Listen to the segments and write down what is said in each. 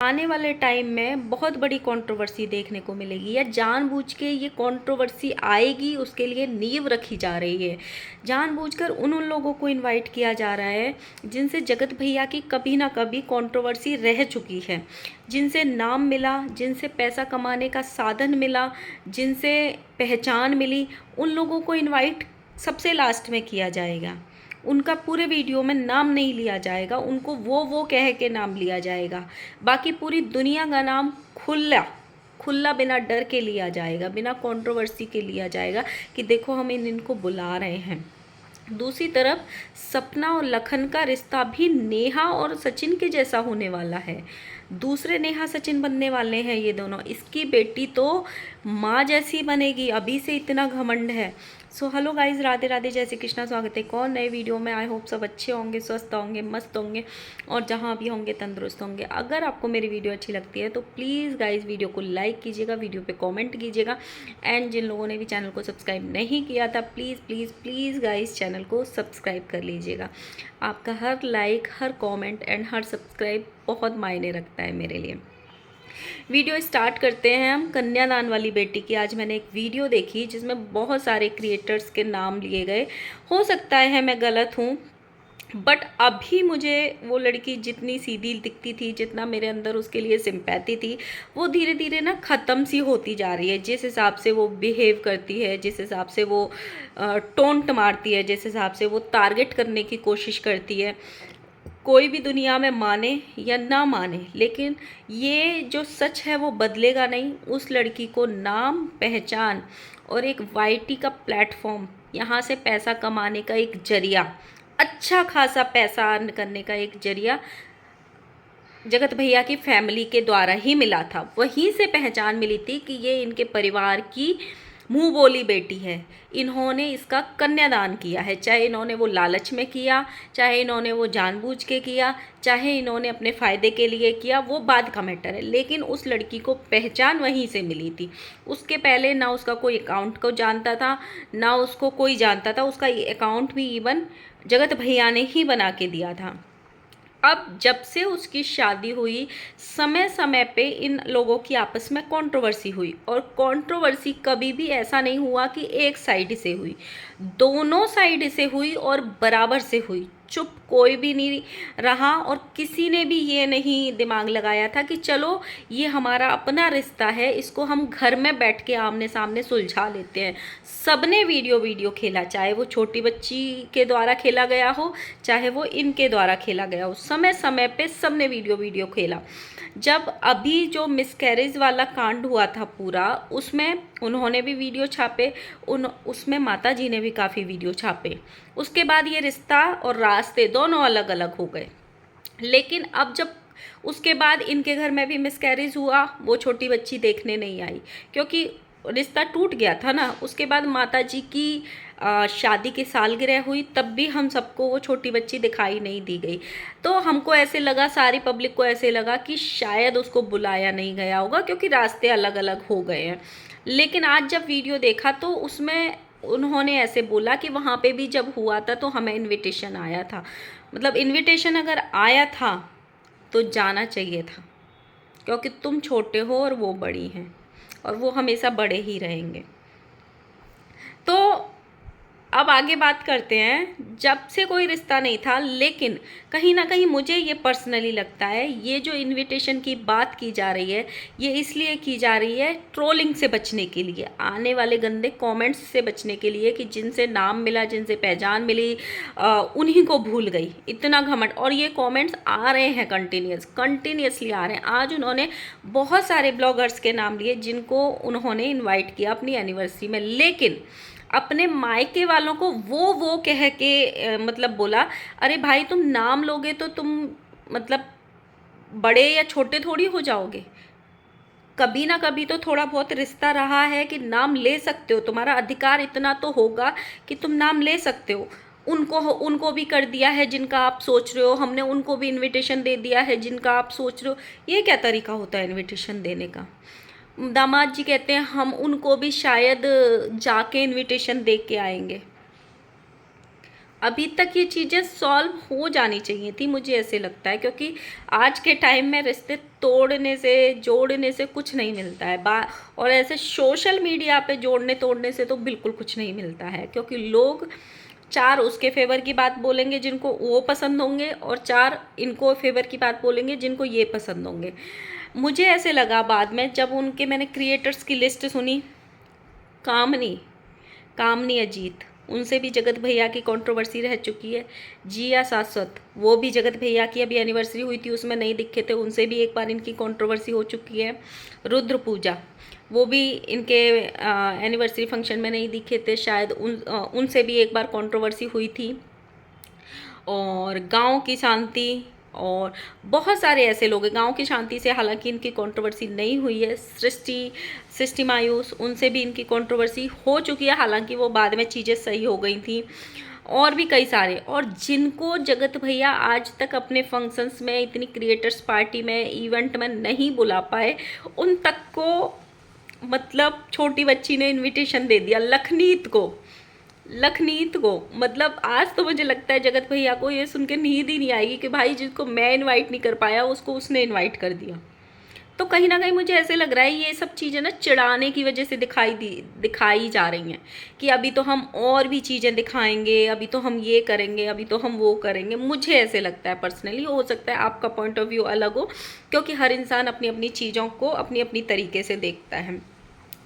आने वाले टाइम में बहुत बड़ी कंट्रोवर्सी देखने को मिलेगी, या जानबूझ के ये कंट्रोवर्सी आएगी उसके लिए नींव रखी जा रही है। जानबूझकर उन लोगों को इनवाइट किया जा रहा है जिनसे जगत भैया की कभी ना कभी कंट्रोवर्सी रह चुकी है, जिनसे नाम मिला, जिनसे पैसा कमाने का साधन मिला, जिनसे पहचान मिली। उन लोगों को इनवाइट सबसे लास्ट में किया जाएगा। उनका पूरे वीडियो में नाम नहीं लिया जाएगा, उनको वो कह के नाम लिया जाएगा। बाकी पूरी दुनिया का नाम खुला खुला बिना डर के लिया जाएगा, बिना कंट्रोवर्सी के लिया जाएगा कि देखो हम इनको बुला रहे हैं। दूसरी तरफ सपना और लखन का रिश्ता भी नेहा और सचिन के जैसा होने वाला है। दूसरे नेहा सचिन बनने वाले हैं ये दोनों। इसकी बेटी तो माँ जैसी बनेगी, अभी से इतना घमंड है। So hello guys, Radhe Radhe, जय श्री कृष्णा। स्वागत है कौन नए वीडियो में। आई होप सब अच्छे होंगे, स्वस्थ होंगे, मस्त होंगे और जहाँ भी होंगे तंदुरुस्त होंगे। अगर आपको मेरी वीडियो अच्छी लगती है तो प्लीज़ गाइज वीडियो को लाइक कीजिएगा, वीडियो पे कमेंट कीजिएगा। एंड जिन लोगों ने भी चैनल को सब्सक्राइब नहीं किया था please please please guys channel को सब्सक्राइब कर लीजिएगा। आपका हर like, her comment and her subscribe बहुत मायने रखता है मेरे लिए। वीडियो स्टार्ट करते हैं हम कन्यादान वाली बेटी की। आज मैंने एक वीडियो देखी जिसमें बहुत सारे क्रिएटर्स के नाम लिए गए। हो सकता है मैं गलत हूँ, बट अभी मुझे वो लड़की जितनी सीधी दिखती थी, जितना मेरे अंदर उसके लिए सिंपैथी थी, वो धीरे धीरे ना ख़त्म सी होती जा रही है। जिस हिसाब से वो बिहेव करती है, जिस हिसाब से वो टोंट मारती है, जिस हिसाब से वो टारगेट करने की कोशिश करती है। कोई भी दुनिया में माने या ना माने, लेकिन ये जो सच है वो बदलेगा नहीं। उस लड़की को नाम, पहचान और एक वाईटी का प्लेटफॉर्म, यहाँ से पैसा कमाने का एक जरिया, अच्छा खासा पैसा अर्न करने का एक जरिया जगत भैया की फैमिली के द्वारा ही मिला था। वहीं से पहचान मिली थी कि ये इनके परिवार की मुंह बोली बेटी है। इन्होंने इसका कन्यादान किया है, चाहे इन्होंने वो लालच में किया, चाहे इन्होंने वो जानबूझ के किया, चाहे इन्होंने अपने फ़ायदे के लिए किया, वो बाद का मैटर है। लेकिन उस लड़की को पहचान वहीं से मिली थी। उसके पहले ना उसका कोई अकाउंट को जानता था, ना उसको कोई जानता था। उसका अकाउंट भी इवन जगत भैया ने ही बना के दिया था। अब जब से उसकी शादी हुई, समय समय पे इन लोगों की आपस में कंट्रोवर्सी हुई, और कंट्रोवर्सी कभी भी ऐसा नहीं हुआ कि एक साइड से हुई, दोनों साइड से हुई और बराबर से हुई। चुप कोई भी नहीं रहा, और किसी ने भी ये नहीं दिमाग लगाया था कि चलो ये हमारा अपना रिश्ता है, इसको हम घर में बैठ के आमने सामने सुलझा लेते हैं। सबने वीडियो खेला, चाहे वो छोटी बच्ची के द्वारा खेला गया हो, चाहे वो इनके द्वारा खेला गया हो। समय समय पे सबने वीडियो खेला। जब अभी जो मिसकैरेज वाला कांड हुआ था पूरा, उसमें उन्होंने भी वीडियो छापे, उसमें माता जी ने भी काफ़ी वीडियो छापे। उसके बाद ये रिश्ता और रास्ते दोनों अलग अलग हो गए। लेकिन अब जब उसके बाद इनके घर में भी मिसकैरेज हुआ, वो छोटी बच्ची देखने नहीं आई, क्योंकि रिश्ता टूट गया था ना। उसके बाद माता जी की शादी की सालगिरह हुई, तब भी हम सबको वो छोटी बच्ची दिखाई नहीं दी गई। तो हमको ऐसे लगा, सारी पब्लिक को ऐसे लगा कि शायद उसको बुलाया नहीं गया होगा, क्योंकि रास्ते अलग अलग हो गए हैं। लेकिन आज जब वीडियो देखा तो उसमें उन्होंने ऐसे बोला कि वहाँ पे भी जब हुआ था तो हमें इनविटेशन आया था। मतलब इनविटेशन अगर आया था तो जाना चाहिए था, क्योंकि तुम छोटे हो और वो बड़ी हैं, और वो हमेशा बड़े ही रहेंगे। तो अब आगे बात करते हैं। जब से कोई रिश्ता नहीं था, लेकिन कहीं ना कहीं मुझे ये पर्सनली लगता है, ये जो इनविटेशन की बात की जा रही है, ये इसलिए की जा रही है ट्रोलिंग से बचने के लिए, आने वाले गंदे कमेंट्स से बचने के लिए, कि जिनसे नाम मिला, जिनसे पहचान मिली, उन्हीं को भूल गई। इतना घमंड। और ये कमेंट्स आ रहे हैं कंटिन्यूसली आ रहे हैं। आज उन्होंने बहुत सारे ब्लॉगर्स के नाम लिए जिनको उन्होंने इन्वाइट किया अपनी एनिवर्सरी में, लेकिन अपने मायके वालों को वो कह के मतलब बोला, अरे भाई तुम नाम लोगे तो तुम मतलब बड़े या छोटे थोड़ी हो जाओगे। कभी ना कभी तो थोड़ा बहुत रिश्ता रहा है कि नाम ले सकते हो, तुम्हारा अधिकार इतना तो होगा कि तुम नाम ले सकते हो। उनको भी कर दिया है जिनका आप सोच रहे हो, हमने उनको भी इनविटेशन दे दिया है जिनका आप सोच रहे हो। ये क्या तरीका होता है इनविटेशन देने का। दामाद जी कहते हैं हम उनको भी शायद जाके इनविटेशन दे के आएंगे। अभी तक ये चीज़ें सॉल्व हो जानी चाहिए थी, मुझे ऐसे लगता है, क्योंकि आज के टाइम में रिश्ते तोड़ने से जोड़ने से कुछ नहीं मिलता है और ऐसे सोशल मीडिया पे जोड़ने तोड़ने से तो बिल्कुल कुछ नहीं मिलता है, क्योंकि लोग चार उसके फेवर की बात बोलेंगे जिनको वो पसंद होंगे, और चार इनको फेवर की बात बोलेंगे जिनको ये पसंद होंगे। मुझे ऐसे लगा बाद में जब उनके मैंने क्रिएटर्स की लिस्ट सुनी, कामनी कामनी अजीत, उनसे भी जगत भैया की कंट्रोवर्सी रह चुकी है। जिया शाश्वत, वो भी जगत भैया की अभी एनिवर्सरी हुई थी उसमें नहीं दिखे थे, उनसे भी एक बार इनकी कंट्रोवर्सी हो चुकी है। रुद्र पूजा, वो भी इनके एनिवर्सरी फंक्शन में नहीं दिखे थे शायद, उनसे भी एक बार कंट्रोवर्सी हुई थी। और गांव की शांति, और बहुत सारे ऐसे लोग हैं। गांव की शांति से हालांकि इनकी कंट्रोवर्सी नहीं हुई है। सृष्टि मायूस, उनसे भी इनकी कंट्रोवर्सी हो चुकी है, हालांकि वो बाद में चीज़ें सही हो गई थी। और भी कई सारे, और जिनको जगत भैया आज तक अपने फंक्शंस में, इतनी क्रिएटर्स पार्टी में, इवेंट में नहीं बुला पाए, उन तक को मतलब छोटी बच्ची ने इनविटेशन दे दिया। लखनीत को मतलब आज तो मुझे लगता है जगत भैया को ये सुन के नींद ही नहीं आएगी कि भाई जिसको मैं इनवाइट नहीं कर पाया उसको उसने इनवाइट कर दिया। तो कहीं ना कहीं मुझे ऐसे लग रहा है ये सब चीज़ें ना चिढ़ाने की वजह से दिखाई जा रही हैं कि अभी तो हम और भी चीज़ें दिखाएंगे, अभी तो हम ये करेंगे, अभी तो हम वो करेंगे। मुझे ऐसे लगता है पर्सनली, हो सकता है आपका पॉइंट ऑफ व्यू अलग हो, क्योंकि हर इंसान अपनी अपनी चीज़ों को अपनी अपनी तरीके से देखता है।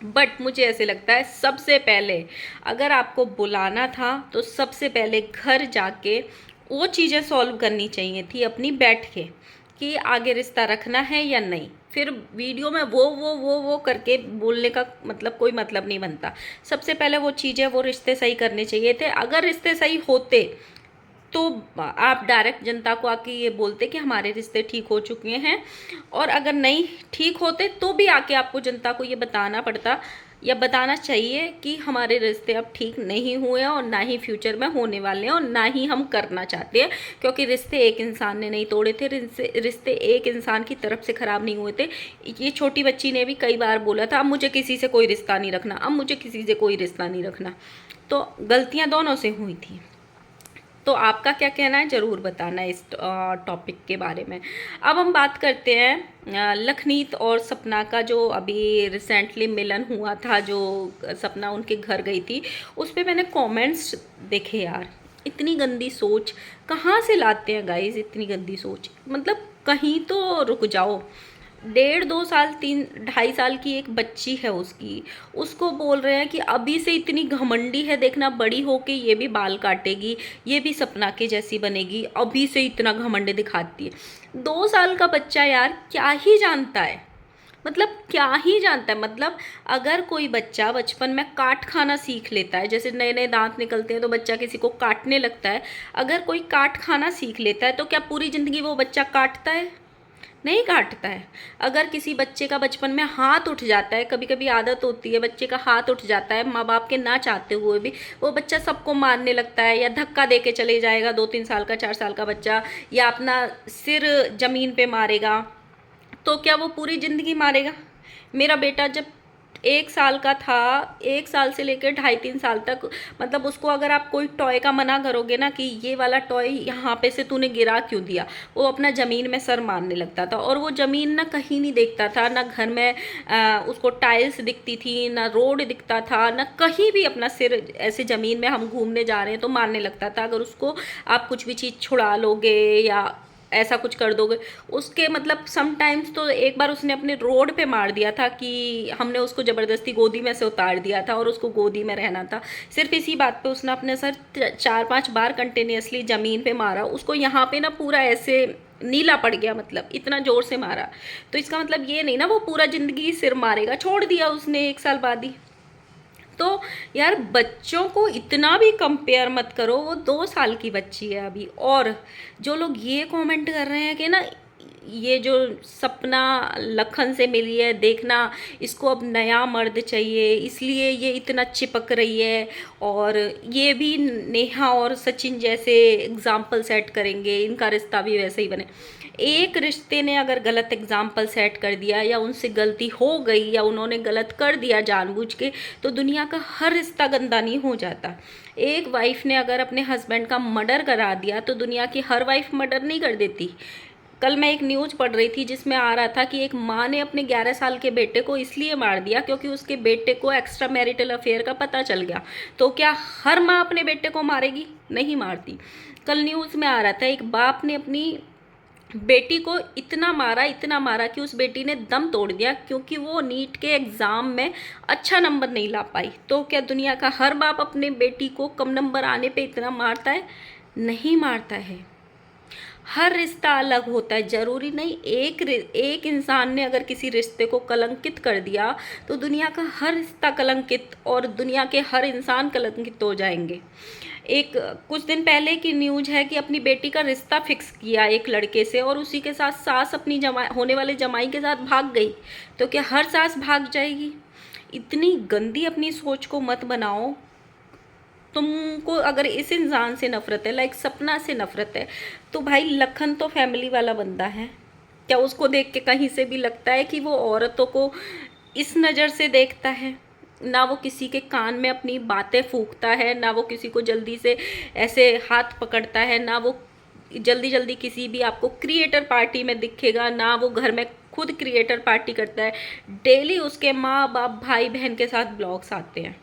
बट मुझे ऐसे लगता है सबसे पहले अगर आपको बुलाना था तो सबसे पहले घर जाके वो चीज़ें सॉल्व करनी चाहिए थी अपनी बैठ के, कि आगे रिश्ता रखना है या नहीं। फिर वीडियो में वो करके बोलने का मतलब कोई मतलब नहीं बनता। सबसे पहले वो चीज़ें, वो रिश्ते सही करने चाहिए थे। अगर रिश्ते सही होते तो आप डायरेक्ट जनता को आके ये बोलते कि हमारे रिश्ते ठीक हो चुके हैं, और अगर नहीं ठीक होते तो भी आके आपको जनता को ये बताना पड़ता या बताना चाहिए कि हमारे रिश्ते अब ठीक नहीं हुए और ना ही फ्यूचर में होने वाले हैं और ना ही हम करना चाहते हैं, क्योंकि रिश्ते एक इंसान ने नहीं तोड़े थे, रिश्ते एक इंसान की तरफ से ख़राब नहीं हुए थे। ये छोटी बच्ची ने भी कई बार बोला था अब मुझे किसी से कोई रिश्ता नहीं रखना, अब मुझे किसी से कोई रिश्ता नहीं रखना। तो गलतियाँ दोनों से हुई थी। तो आपका क्या कहना है ज़रूर बताना इस टॉपिक के बारे में। अब हम बात करते हैं लखनीत और सपना का, जो अभी रिसेंटली मिलन हुआ था, जो सपना उनके घर गई थी, उस पर मैंने कमेंट्स देखे यार। इतनी गंदी सोच कहाँ से लाते हैं गाइस, इतनी गंदी सोच, मतलब कहीं तो रुक जाओ। 1.5 2 साल 3 2.5 साल की एक बच्ची है उसकी, उसको बोल रहे हैं कि अभी से इतनी घमंडी है, देखना बड़ी होके ये भी बाल काटेगी, ये भी सपना के जैसी बनेगी, अभी से इतना घमंड दिखाती है। 2 साल का बच्चा यार क्या ही जानता है, मतलब क्या ही जानता है। मतलब अगर कोई बच्चा बचपन में काट खाना सीख लेता है, जैसे नए नए दांत निकलते हैं तो बच्चा किसी को काटने लगता है, अगर कोई काट खाना सीख लेता है तो क्या पूरी ज़िंदगी वो बच्चा काटता है? नहीं काटता है। अगर किसी बच्चे का बचपन में हाथ उठ जाता है, कभी कभी आदत होती है बच्चे का हाथ उठ जाता है माँ बाप के ना चाहते हुए भी, वो बच्चा सबको मारने लगता है या धक्का दे के चले जाएगा, 2 3 साल का 4 साल का बच्चा, या अपना सिर जमीन पे मारेगा, तो क्या वो पूरी ज़िंदगी मारेगा? मेरा बेटा जब 1 साल का था, 1 साल से लेकर 2.5 3 साल तक, मतलब उसको अगर आप कोई टॉय का मना करोगे ना कि ये वाला टॉय यहाँ पे से तूने गिरा क्यों दिया, वो अपना ज़मीन में सर मारने लगता था। और वो ज़मीन ना कहीं नहीं देखता था, ना घर में उसको टाइल्स दिखती थी, ना रोड दिखता था, ना कहीं भी अपना सिर ऐसे ज़मीन में हम घूमने जा रहे हैं तो मारने लगता था। अगर उसको आप कुछ भी चीज़ छुड़ा लोगे या ऐसा कुछ कर दोगे उसके, मतलब समटाइम्स तो एक बार उसने अपने रोड पे मार दिया था कि हमने उसको ज़बरदस्ती गोदी में से उतार दिया था और उसको गोदी में रहना था। सिर्फ इसी बात पे उसने अपने सर 4 5 बार कंटिन्यूसली ज़मीन पे मारा, उसको यहाँ पे ना पूरा ऐसे नीला पड़ गया, मतलब इतना ज़ोर से मारा। तो इसका मतलब ये नहीं ना वो पूरा ज़िंदगी सिर मारेगा, छोड़ दिया उसने 1 साल बाद ही। तो यार बच्चों को इतना भी कंपेयर मत करो, वो 2 साल की बच्ची है अभी। और जो लोग ये कमेंट कर रहे हैं कि ना ये जो सपना लखन से मिली है, देखना इसको अब नया मर्द चाहिए इसलिए ये इतना चिपक रही है, और ये भी नेहा और सचिन जैसे एग्जाम्पल सेट करेंगे, इनका रिश्ता भी वैसे ही बने। एक रिश्ते ने अगर गलत एग्जाम्पल सेट कर दिया, या उनसे गलती हो गई, या उन्होंने गलत कर दिया जानबूझ के, तो दुनिया का हर रिश्ता गंदा नहीं हो जाता। एक वाइफ ने अगर अपने हस्बैंड का मर्डर करा दिया तो दुनिया की हर वाइफ मर्डर नहीं कर देती। कल मैं एक न्यूज़ पढ़ रही थी जिसमें आ रहा था कि एक माँ ने अपने 11 साल के बेटे को इसलिए मार दिया क्योंकि उसके बेटे को एक्स्ट्रा मैरिटल अफेयर का पता चल गया। तो क्या हर माँ अपने बेटे को मारेगी? नहीं मारती। कल न्यूज़ में आ रहा था एक बाप ने अपनी बेटी को इतना मारा कि उस बेटी ने दम तोड़ दिया क्योंकि वो नीट के एग्ज़ाम में अच्छा नंबर नहीं ला पाई। तो क्या दुनिया का हर बाप अपने बेटी को कम नंबर आने पे इतना मारता है? नहीं मारता है। हर रिश्ता अलग होता है, ज़रूरी नहीं एक इंसान ने अगर किसी रिश्ते को कलंकित कर दिया तो दुनिया का हर रिश्ता कलंकित और दुनिया के हर इंसान कलंकित हो जाएंगे। एक कुछ दिन पहले की न्यूज़ है कि अपनी बेटी का रिश्ता फिक्स किया एक लड़के से, और उसी के साथ सास अपनी होने वाले जमाई के साथ भाग गई। तो क्या हर सास भाग जाएगी? इतनी गंदी अपनी सोच को मत बनाओ। तुमको अगर इस इंसान से नफरत है, लाइक सपना से नफरत है, तो भाई लखन तो फैमिली वाला बंदा है। क्या उसको देख के कहीं से भी लगता है कि वो औरतों को इस नज़र से देखता है? ना वो किसी के कान में अपनी बातें फूंकता है, ना वो किसी को जल्दी से ऐसे हाथ पकड़ता है, ना वो जल्दी जल्दी किसी भी आपको क्रिएटर पार्टी में दिखेगा, ना वो घर में खुद क्रिएटर पार्टी करता है। डेली उसके माँ बाप भाई बहन के साथ ब्लॉग्स आते हैं।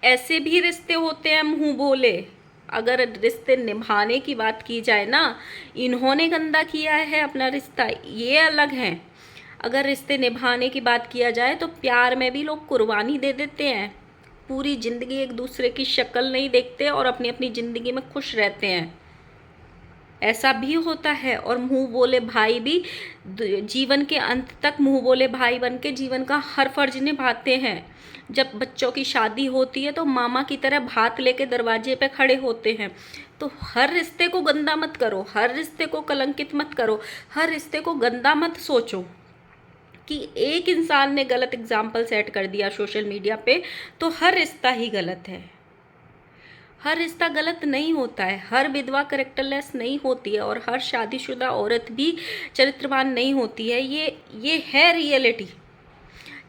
ऐसे भी रिश्ते होते हैं मुंह बोले। अगर रिश्ते निभाने की बात की जाए ना, इन्होंने गंदा किया है अपना रिश्ता, ये अलग है। अगर रिश्ते निभाने की बात किया जाए तो प्यार में भी लोग कुर्बानी दे देते हैं, पूरी ज़िंदगी एक दूसरे की शक्ल नहीं देखते और अपनी अपनी ज़िंदगी में खुश रहते हैं। ऐसा भी होता है। और मुंह बोले भाई भी जीवन के अंत तक मुंह बोले भाई बन के जीवन का हर फर्ज निभाते हैं। जब बच्चों की शादी होती है तो मामा की तरह भात लेके दरवाजे पे खड़े होते हैं। तो हर रिश्ते को गंदा मत करो, हर रिश्ते को कलंकित मत करो, हर रिश्ते को गंदा मत सोचो कि एक इंसान ने गलत एग्जाम्पल सेट कर दिया सोशल मीडिया पे तो हर रिश्ता ही गलत है। हर रिश्ता गलत नहीं होता है, हर विधवा करेक्टरलेस नहीं होती है, और हर शादीशुदा औरत भी चरित्रवान नहीं होती है। ये है रियलिटी।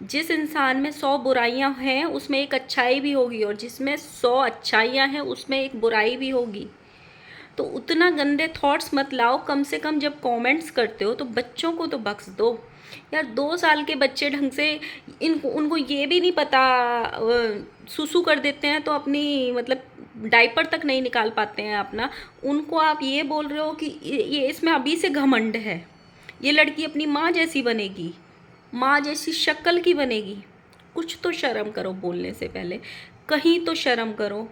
जिस इंसान में 100 बुराइयां हैं उसमें एक अच्छाई भी होगी, और जिसमें 100 अच्छाइयां हैं उसमें एक बुराई भी होगी। तो उतना गंदे थॉट्स मत लाओ। कम से कम जब कमेंट्स करते हो तो बच्चों को तो बख्श दो यार। 2 साल के बच्चे ढंग से उनको ये भी नहीं पता, सुसु कर देते हैं तो अपनी मतलब डायपर तक नहीं निकाल पाते हैं अपना। उनको आप ये बोल रहे हो कि ये इसमें अभी से घमंड है, ये लड़की अपनी माँ जैसी बनेगी, माँ जैसी शक्ल की बनेगी। कुछ तो शर्म करो, बोलने से पहले कहीं तो शर्म करो।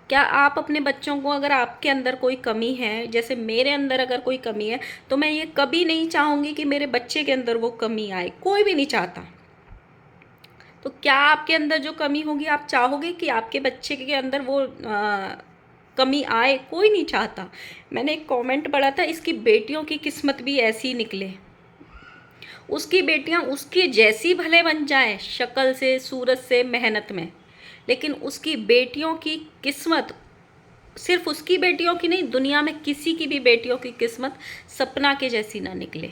क्या आप अपने बच्चों को, अगर आपके अंदर कोई कमी है, जैसे मेरे अंदर अगर कोई कमी है, तो मैं ये कभी नहीं चाहूँगी कि मेरे बच्चे के अंदर वो कमी आए, कोई भी नहीं चाहता। तो क्या आपके अंदर जो कमी होगी आप चाहोगे कि आपके बच्चे के अंदर वो कमी आए? कोई नहीं चाहता। मैंने एक कमेंट पढ़ा था, इसकी बेटियों की किस्मत भी ऐसी निकले, उसकी बेटियां उसकी जैसी भले बन जाए शक्ल से, सूरत से, मेहनत में, लेकिन उसकी बेटियों की किस्मत, सिर्फ उसकी बेटियों की नहीं, दुनिया में किसी की भी बेटियों की किस्मत सपना के जैसी ना निकले।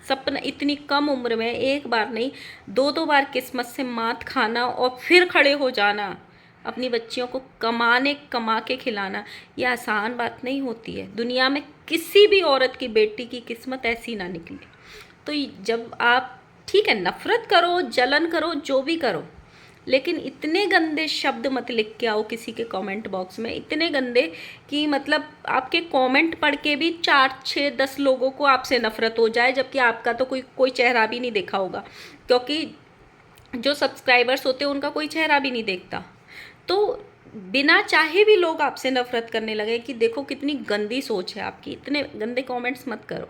सपना इतनी कम उम्र में एक बार नहीं 2-2 बार किस्मत से मात खाना और फिर खड़े हो जाना, अपनी बच्चियों को कमा के खिलाना, ये आसान बात नहीं होती है। दुनिया में किसी भी औरत की बेटी की किस्मत ऐसी ना निकले। तो जब आप, ठीक है, नफरत करो, जलन करो, जो भी करो, लेकिन इतने गंदे शब्द मत लिख के आओ किसी के कमेंट बॉक्स में, इतने गंदे कि मतलब आपके कमेंट पढ़ के भी 4-6-10 लोगों को आपसे नफरत हो जाए, जबकि आपका तो कोई चेहरा भी नहीं देखा होगा, क्योंकि जो सब्सक्राइबर्स होते हैं उनका कोई चेहरा भी नहीं देखता। तो बिना चाहे भी लोग आपसे नफरत करने लगे कि देखो कितनी गंदी सोच है आपकी। इतने गंदे कमेंट्स मत करो।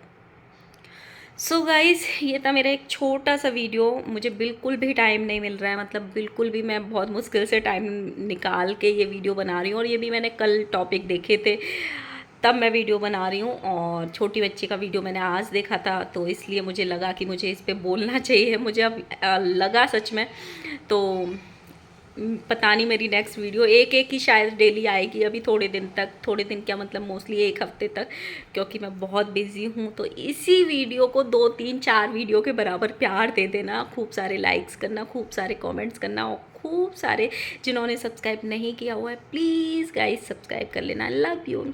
सो गाइज़, ये था मेरा एक छोटा सा वीडियो। मुझे बिल्कुल भी टाइम नहीं मिल रहा है, मतलब बिल्कुल भी, मैं बहुत मुश्किल से टाइम निकाल के ये वीडियो बना रही हूँ, और ये भी मैंने कल टॉपिक देखे थे। तब मैं वीडियो बना रही हूँ। और छोटी बच्ची का वीडियो मैंने आज देखा था, तो इसलिए मुझे लगा कि मुझे इस पे बोलना चाहिए। मुझे अब लगा सच में। तो पता नहीं मेरी नेक्स्ट वीडियो एक एक ही शायद डेली आएगी अभी थोड़े दिन तक, थोड़े दिन क्या मतलब मोस्टली एक हफ्ते तक, क्योंकि मैं बहुत बिजी हूँ। तो इसी वीडियो को 2 3 4 वीडियो के बराबर प्यार दे देना, खूब सारे लाइक्स करना, खूब सारे कमेंट्स करना, और खूब सारे जिन्होंने सब्सक्राइब नहीं किया हुआ है प्लीज़ गाइस सब्सक्राइब कर लेना। Love you.